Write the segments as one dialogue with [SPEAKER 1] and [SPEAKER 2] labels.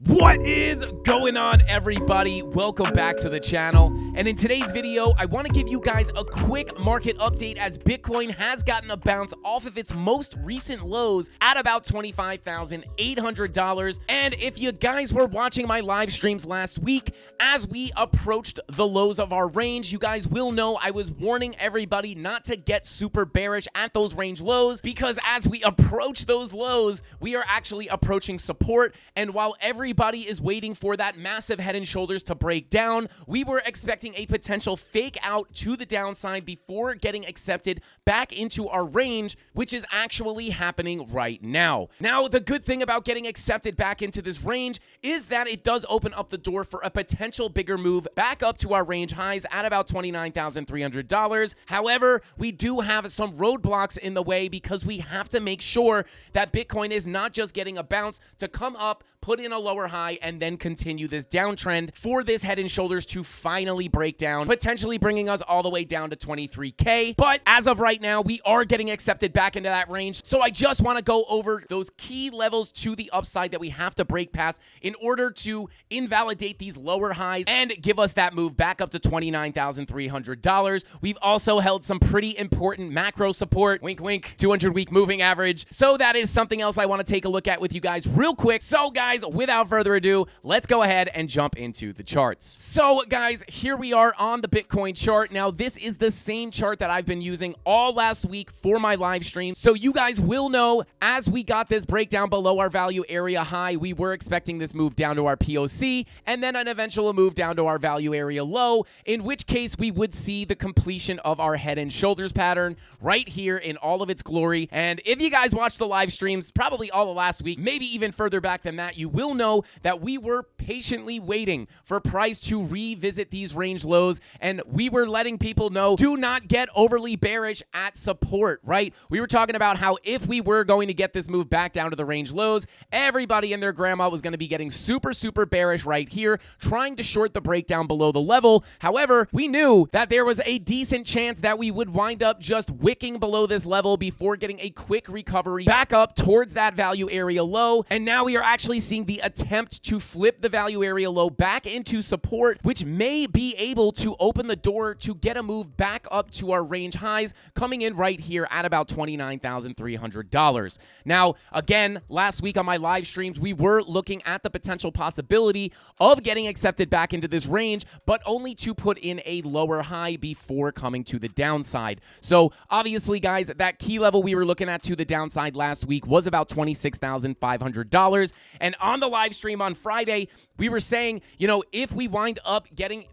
[SPEAKER 1] What is going on, everybody? Welcome back to the channel. And in today's video, I want to give you guys a quick market update as Bitcoin has gotten a bounce off of its most recent lows at about $25,800. And if you guys were watching my live streams last week, as we approached the lows of our range, you guys will know I was warning everybody not to get super bearish at those range lows, because as we approach those lows, we are actually approaching support. And while everybody is waiting for that massive head and shoulders to break down, we were expecting a potential fake out to the downside before getting accepted back into our range, which is actually happening right now. Now, the good thing about getting accepted back into this range is that it does open up the door for a potential bigger move back up to our range highs at about $29,300. However, we do have some roadblocks in the way because we have to make sure that Bitcoin is not just getting a bounce to come up, put in a lower high, and then continue this downtrend for this head and shoulders to finally break down, potentially bringing us all the way down to 23K. But as of right now, we are getting accepted back into that range. So I just want to go over those key levels to the upside that we have to break past in order to invalidate these lower highs and give us that move back up to $29,300. We've also held some pretty important macro support, wink wink, 200-week moving average. So that is something else I want to take a look at with you guys real quick. So guys, without further ado, let's go ahead and jump into the charts. So guys, here we are on the Bitcoin chart. Now, this is the same chart that I've been using all last week for my live stream. So you guys will know, as we got this breakdown below our value area high, we were expecting this move down to our POC and then an eventual move down to our value area low, in which case we would see the completion of our head and shoulders pattern right here in all of its glory. And if you guys watched the live streams, probably all of last week, maybe even further back than that, you will know that we were patiently waiting for price to revisit these range lows, and we were letting people know, do not get overly bearish at support, right? We were talking about how if we were going to get this move back down to the range lows, everybody and their grandma was going to be getting super bearish right here, trying to short the breakdown below the level. However, we knew that there was a decent chance that we would wind up just wicking below this level before getting a quick recovery back up towards that value area low. And now we are actually seeing the attempt to flip the value area low back into support, which may be able to open the door to get a move back up to our range highs, coming in right here at about $29,300. Now, again, last week on my live streams, we were looking at the potential possibility of getting accepted back into this range, but only to put in a lower high before coming to the downside. So obviously, guys, that key level we were looking at to the downside last week was about $26,500. And on the live stream on Friday, we were saying, you know, if we wind up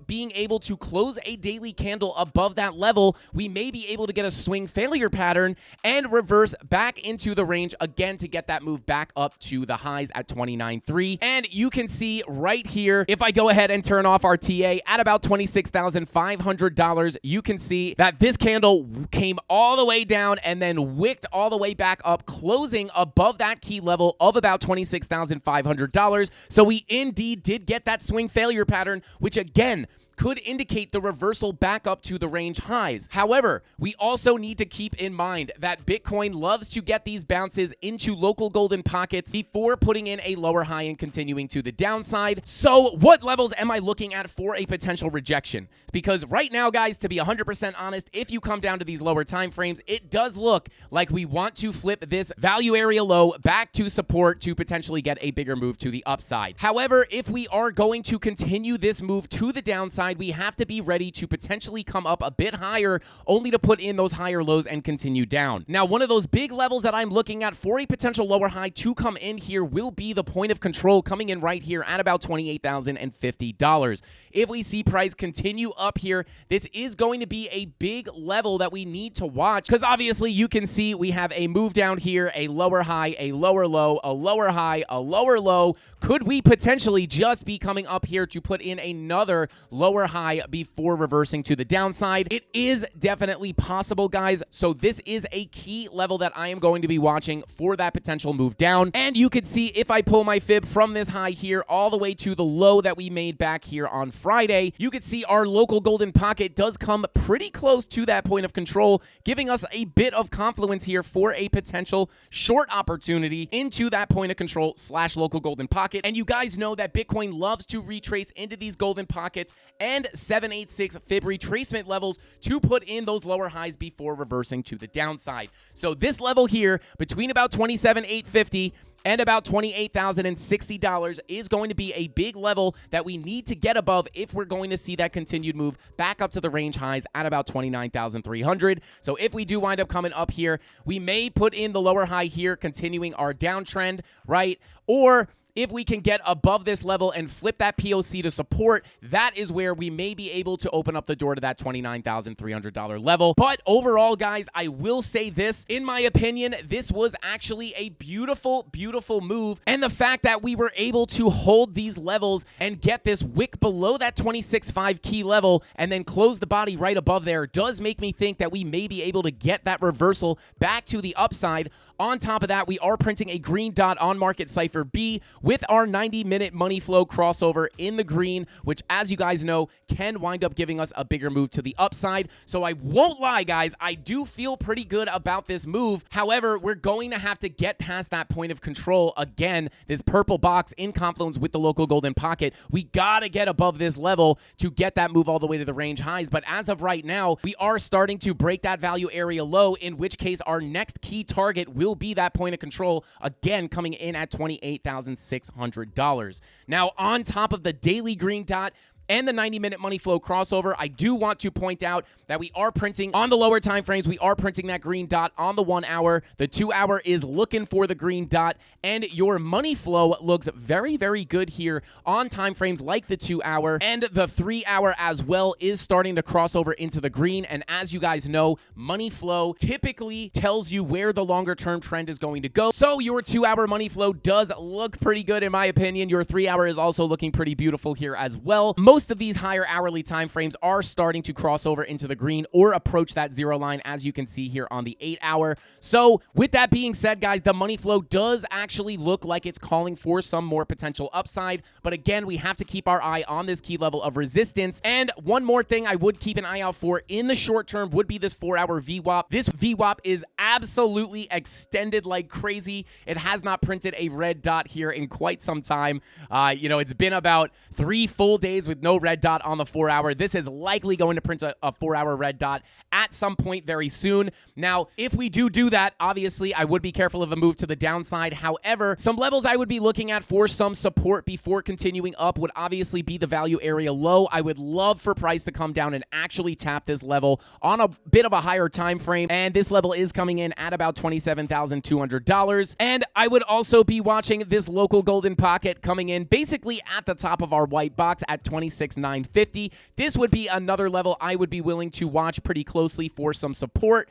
[SPEAKER 1] being able to close a daily candle above that level, we may be able to get a swing failure pattern and reverse back into the range again to get that move back up to the highs at 29.3. And you can see right here, if I go ahead and turn off our TA at about $26,500, you can see that this candle came all the way down and then wicked all the way back up, closing above that key level of about $26,500. So we indeed did get that swing failure pattern, which again could indicate the reversal back up to the range highs. However, we also need to keep in mind that Bitcoin loves to get these bounces into local golden pockets before putting in a lower high and continuing to the downside. So what levels am I looking at for a potential rejection? Because right now, guys, to be 100% honest, if you come down to these lower time frames, it does look like we want to flip this value area low back to support to potentially get a bigger move to the upside. However, if we are going to continue this move to the downside, we have to be ready to potentially come up a bit higher, only to put in those higher lows and continue down. Now, one of those big levels that I'm looking at for a potential lower high to come in here will be the point of control coming in right here at about $28,050. If we see price continue up here, this is going to be a big level that we need to watch, because obviously you can see we have a move down here, a lower high, a lower low, a lower high, a lower low. Could we potentially just be coming up here to put in another lower lower high before reversing to the downside. It is definitely possible, guys. So this is a key level that I am going to be watching for that potential move down. And you can see if I pull my fib from this high here all the way to the low that we made back here on Friday, you can see our local golden pocket does come pretty close to that point of control, giving us a bit of confluence here for a potential short opportunity into that point of control / local golden pocket. And you guys know that Bitcoin loves to retrace into these golden pockets and 786 fib retracement levels to put in those lower highs before reversing to the downside. So this level here between about 27,850 and about $28,060 is going to be a big level that we need to get above if we're going to see that continued move back up to the range highs at about 29,300. So if we do wind up coming up here, we may put in the lower high here, continuing our downtrend, right? Or if we can get above this level and flip that POC to support, that is where we may be able to open up the door to that $29,300 level. But overall, guys, I will say this. In my opinion, this was actually a beautiful, beautiful move. And the fact that we were able to hold these levels and get this wick below that 26.5 key level and then close the body right above there does make me think that we may be able to get that reversal back to the upside. On top of that, we are printing a green dot on market cipher B with our 90-minute money flow crossover in the green, which, as you guys know, can wind up giving us a bigger move to the upside. So I won't lie, guys, I do feel pretty good about this move. However, we're going to have to get past that point of control. Again, this purple box in confluence with the local golden pocket. We gotta get above this level to get that move all the way to the range highs. But as of right now, we are starting to break that value area low, in which case our next key target will be that point of control, again, coming in at $28,600. Now, on top of the daily green dot and the 90-minute money flow crossover, I do want to point out that we are printing on the lower time frames. We are printing that green dot on the 1 hour. The 2 hour is looking for the green dot, and your money flow looks very, very good here on time frames like the 2 hour, and the 3 hour as well is starting to cross over into the green. And as you guys know, money flow typically tells you where the longer term trend is going to go. So your 2 hour money flow does look pretty good in my opinion. Your 3 hour is also looking pretty beautiful here as well. Most of these higher hourly time frames are starting to cross over into the green or approach that zero line, as you can see here on the 8 hour. So with that being said, guys, the money flow does actually look like it's calling for some more potential upside. But again, we have to keep our eye on this key level of resistance. And one more thing I would keep an eye out for in the short term would be this 4 hour VWAP. This VWAP is absolutely extended like crazy. It has not printed a red dot here in quite some time. It's been about 3 full days with no red dot on the 4 hour. This is likely going to print a 4 hour red dot at some point very soon. Now, if we do that, obviously, I would be careful of a move to the downside. However, some levels I would be looking at for some support before continuing up would obviously be the value area low. I would love for price to come down and actually tap this level on a bit of a higher time frame. And this level is coming in at about $27,200. And I would also be watching this local golden pocket coming in basically at the top of our white box at 26,950. This would be another level I would be willing to watch pretty closely for some support.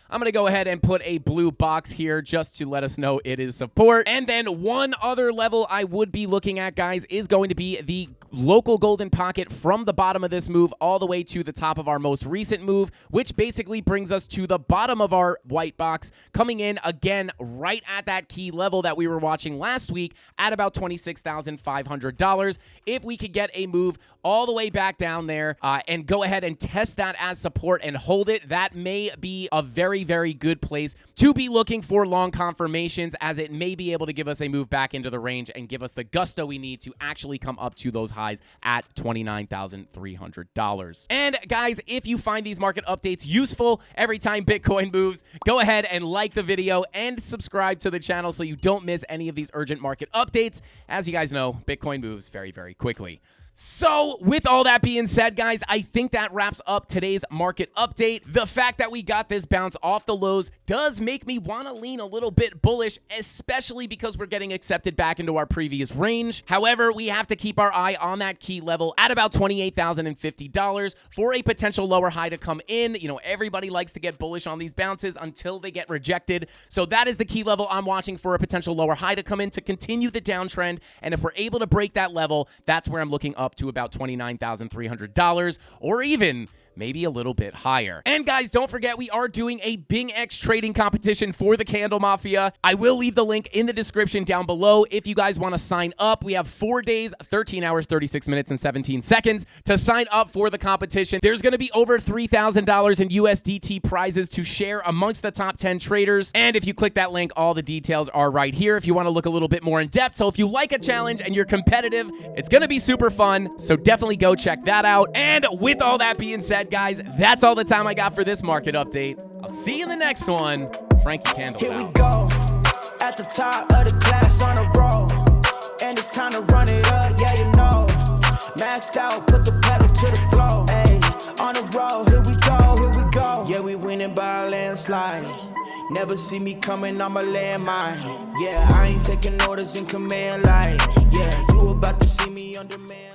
[SPEAKER 1] I'm going to go ahead and put a blue box here just to let us know it is support. And then one other level I would be looking at, guys, is going to be the local golden pocket from the bottom of this move all the way to the top of our most recent move, which basically brings us to the bottom of our white box, coming in again right at that key level that we were watching last week at about $26,500. If we could get a move all the way back down there and go ahead and test that as support and hold it, that may be a very, very good place to be looking for long confirmations, as it may be able to give us a move back into the range and give us the gusto we need to actually come up to those highs at $29,300. And guys, if you find these market updates useful every time Bitcoin moves, go ahead and like the video and subscribe to the channel so you don't miss any of these urgent market updates. As you guys know, Bitcoin moves very, very quickly. So with all that being said, guys, I think that wraps up today's market update. The fact that we got this bounce off the lows does make me want to lean a little bit bullish, especially because we're getting accepted back into our previous range. However, we have to keep our eye on that key level at about $28,050 for a potential lower high to come in. You know, everybody likes to get bullish on these bounces until they get rejected. So that is the key level I'm watching for a potential lower high to come in to continue the downtrend. And if we're able to break that level, that's where I'm looking up up to about $29,300 or even maybe a little bit higher. And guys, don't forget, we are doing a Bing X trading competition for the Candle Mafia. I will leave the link in the description down below if you guys want to sign up. We have 4 days, 13 hours, 36 minutes, and 17 seconds to sign up for the competition. There's going to be over $3,000 in USDT prizes to share amongst the top 10 traders. And if you click that link, all the details are right here if you want to look a little bit more in depth. So if you like a challenge and you're competitive, it's going to be super fun. So definitely go check that out. And with all that being said, guys, that's all the time I got for this market update. I'll see you in the next one. Frankie Candle
[SPEAKER 2] Here
[SPEAKER 1] out.
[SPEAKER 2] we go, at the top of the class on a roll, and it's time to run it up, yeah, you know. Maxed out, put the pedal to the floor, ayy, on the road, here we go. Yeah, we winning by a landslide. Never see me coming on my landmine. Yeah, I ain't taking orders in command, like, yeah, you about to see me on demand.